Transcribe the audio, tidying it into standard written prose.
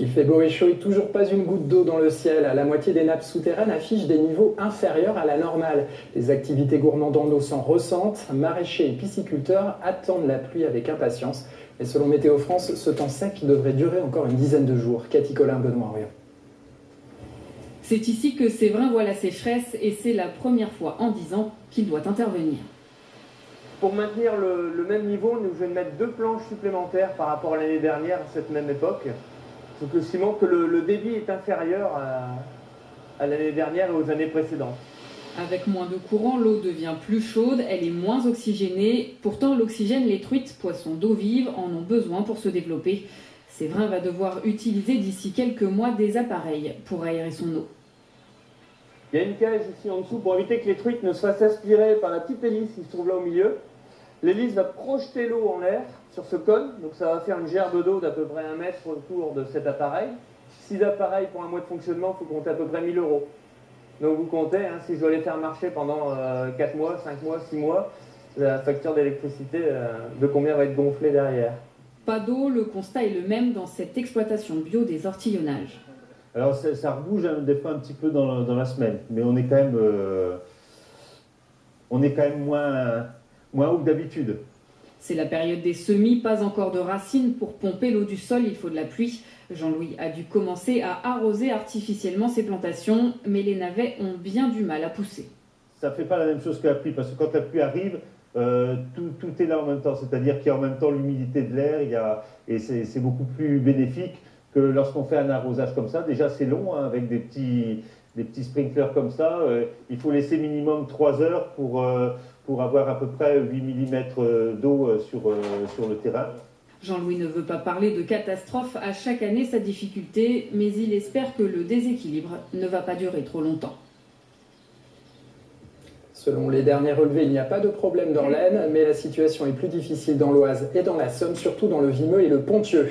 Il fait beau et chaud et toujours pas une goutte d'eau dans le ciel. La moitié des nappes souterraines affichent des niveaux inférieurs à la normale. Les activités gourmandes en eau s'en ressentent. Maraîchers et pisciculteurs attendent la pluie avec impatience. Et selon Météo France, ce temps sec devrait durer encore une dizaine de jours. Cathy Colin, Benoît Orion. C'est ici que Séverin voit la sécheresse et c'est la première fois en 10 ans qu'il doit intervenir. Pour maintenir le même niveau, nous venons de mettre 2 planches supplémentaires par rapport à l'année dernière à cette même époque. Ce qui montre que le débit est inférieur à l'année dernière et aux années précédentes. Avec moins de courant, l'eau devient plus chaude, elle est moins oxygénée. Pourtant, l'oxygène, les truites, poissons d'eau vive, en ont besoin pour se développer. Séverin va devoir utiliser d'ici quelques mois des appareils pour aérer son eau. Il y a une cage ici en dessous pour éviter que les truites ne se fassent aspirer par la petite hélice qui se trouve là au milieu. L'hélice va projeter l'eau en l'air sur ce cône, donc ça va faire une gerbe d'eau d'à peu près 1 mètre autour de cet appareil. 6 appareils pour un mois de fonctionnement, il faut compter à peu près 1 000 €. Donc vous comptez, si je dois les faire marcher pendant 4 mois, 5 mois, 6 mois, la facture d'électricité de combien va être gonflée derrière. Pas d'eau, le constat est le même dans cette exploitation bio des ortillonnages. Alors ça rebouge des fois un petit peu dans la semaine, mais on est quand même moins haut que d'habitude. C'est la période des semis, pas encore de racines. Pour pomper l'eau du sol, il faut de la pluie. Jean-Louis a dû commencer à arroser artificiellement ses plantations, mais les navets ont bien du mal à pousser. Ça ne fait pas la même chose que la pluie, parce que quand la pluie arrive, tout est là en même temps. C'est-à-dire qu'il y a en même temps l'humidité de l'air, et c'est beaucoup plus bénéfique que lorsqu'on fait un arrosage comme ça. Déjà, c'est long, avec des petits sprinklers comme ça. Il faut laisser minimum 3 heures pour avoir à peu près 8 mm d'eau sur le terrain. Jean-Louis ne veut pas parler de catastrophe à chaque année sa difficulté, mais il espère que le déséquilibre ne va pas durer trop longtemps. Selon les derniers relevés, il n'y a pas de problème dans l'Aisne, mais la situation est plus difficile dans l'Oise et dans la Somme, surtout dans le Vimeux et le Ponthieu.